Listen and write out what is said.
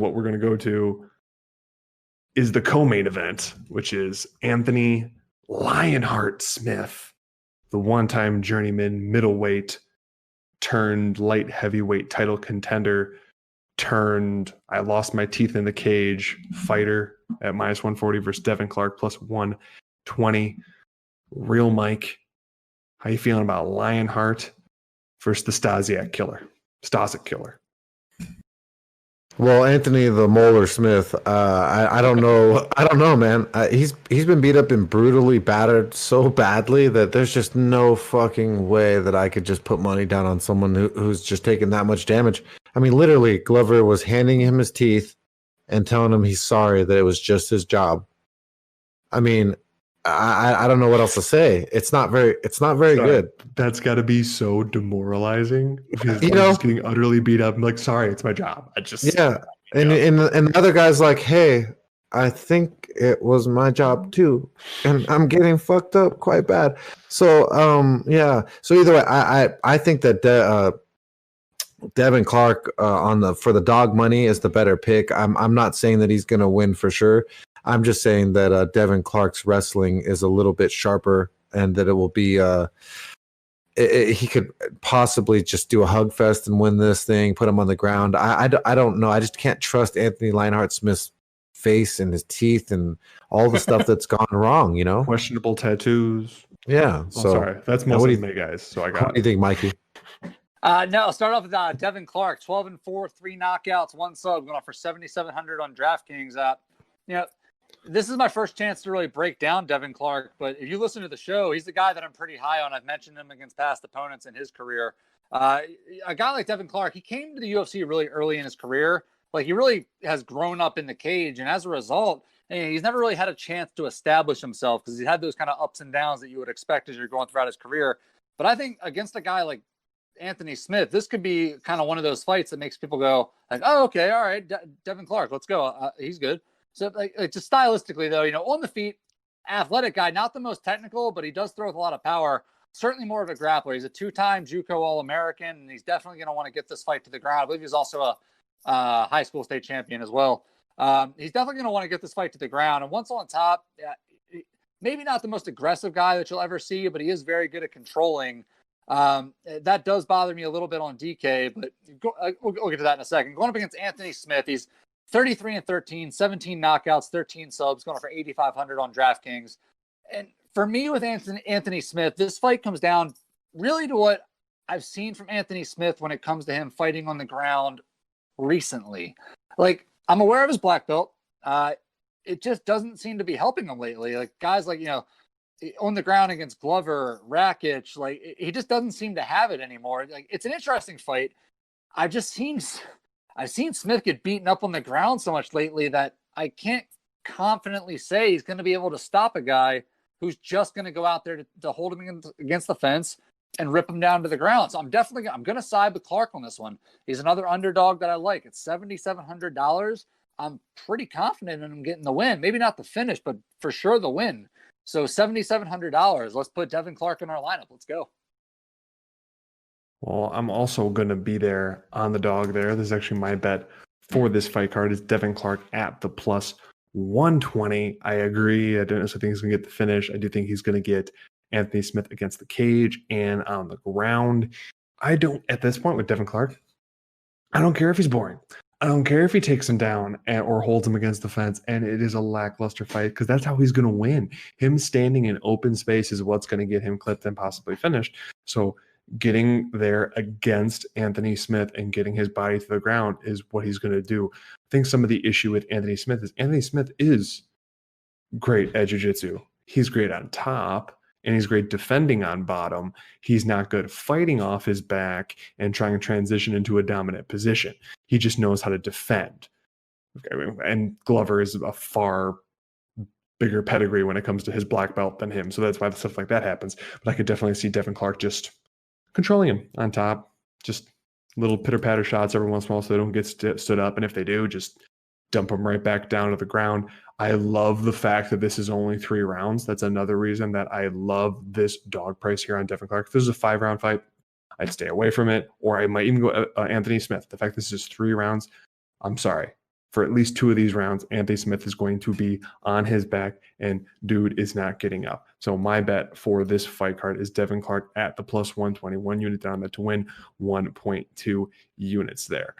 what we're going to go to is the co-main event, which is Anthony Lionheart Smith, the one-time journeyman middleweight turned light heavyweight title contender turned I lost my teeth in the cage fighter at minus 140 versus Devin Clark plus 120. Real Mike, how you feeling about Lionheart versus the Stasiak killer? Well, Anthony the Molar Smith, I don't know, man. He's been beat up and brutally battered so badly that there's just no fucking way that I could just put money down on someone who's just taken that much damage. I mean, literally, Glover was handing him his teeth and telling him he's sorry, that it was just his job. I mean, I don't know what else to say. It's not very good. That's got to be so demoralizing because you're just getting utterly beat up. I'm like, sorry, it's my job. And the other guy's like, hey, I think it was my job too, and I'm getting fucked up quite bad. So So either way, I think that Devin Clark for the dog money is the better pick. I'm not saying that he's going to win for sure. I'm just saying that Devin Clark's wrestling is a little bit sharper, and that it will be he could possibly just do a hug fest and win this thing, put him on the ground. I don't know. I just can't trust Anthony Lionheart Smith's face and his teeth and all the stuff that's gone wrong, you know? Questionable tattoos. Yeah. So sorry. That's most of me, guys. So I got What do you think, Mikey? No, I'll start off with Devin Clark, 12-4, 3 knockouts, 1 sub, going off for 7,700 on DraftKings. This is my first chance to really break down Devin Clark, but if you listen to the show, he's the guy that I'm pretty high on. I've mentioned him against past opponents in his career. A guy like Devin Clark, he came to the UFC really early in his career. Like, he really has grown up in the cage, and as a result, he's never really had a chance to establish himself because he's had those kind of ups and downs that you would expect as you're going throughout his career. But I think against a guy like Anthony Smith, this could be kind of one of those fights that makes people go like, oh, okay, all right, Devin Clark, let's go. He's good. So, just stylistically, though, on the feet, athletic guy, not the most technical, but he does throw with a lot of power. Certainly more of a grappler. He's a 2-time JUCO All-American, and he's definitely going to want to get this fight to the ground. I believe he's also a high school state champion as well. He's definitely going to want to get this fight to the ground. And once on top, maybe not the most aggressive guy that you'll ever see, but he is very good at controlling. That does bother me a little bit on DK, but we'll get to that in a second. Going up against Anthony Smith, he's 33-13, 17 knockouts, 13 subs, going for 8,500 on DraftKings. And for me with Anthony Smith, this fight comes down really to what I've seen from Anthony Smith when it comes to him fighting on the ground recently. Like, I'm aware of his black belt. It just doesn't seem to be helping him lately. Like, guys like, on the ground against Glover, Rakic, like, he just doesn't seem to have it anymore. Like, it's an interesting fight. I've seen Smith get beaten up on the ground so much lately that I can't confidently say he's going to be able to stop a guy who's just going to go out there to hold him against the fence and rip him down to the ground. So I'm going to side with Clark on this one. He's another underdog that I like. It's $7,700. I'm pretty confident in him getting the win. Maybe not the finish, but for sure the win. So $7,700. Let's put Devin Clark in our lineup. Let's go. Well, I'm also going to be there on the dog there. This is actually my bet for this fight card is Devin Clark at the plus 120. I agree. I don't necessarily think he's going to get the finish. I do think he's going to get Anthony Smith against the cage and on the ground. At this point with Devin Clark, I don't care if he's boring. I don't care if he takes him down or holds him against the fence and it is a lackluster fight because that's how he's going to win. Him standing in open space is what's going to get him clipped and possibly finished. So getting there against Anthony Smith and getting his body to the ground is what he's going to do. I think some of the issue with Anthony Smith is great at jiu-jitsu. He's great on top and he's great defending on bottom. He's not good fighting off his back and trying to transition into a dominant position. He just knows how to defend. And Glover is a far bigger pedigree when it comes to his black belt than him. So that's why stuff like that happens. But I could definitely see Devin Clark just controlling him on top, just little pitter-patter shots every once in a while so they don't get stood up. And if they do, just dump them right back down to the ground. I love the fact that this is only 3 rounds. That's another reason that I love this dog price here on Devin Clark. If this is a 5-round fight, I'd stay away from it, or I might even go Anthony Smith. The fact this is 3 rounds, I'm sorry. for at least 2 of these rounds, Anthony Smith is going to be on his back, and dude is not getting up. So my bet for this fight card is Devin Clark at the plus 120, 1 unit down there to win 1.2 units there.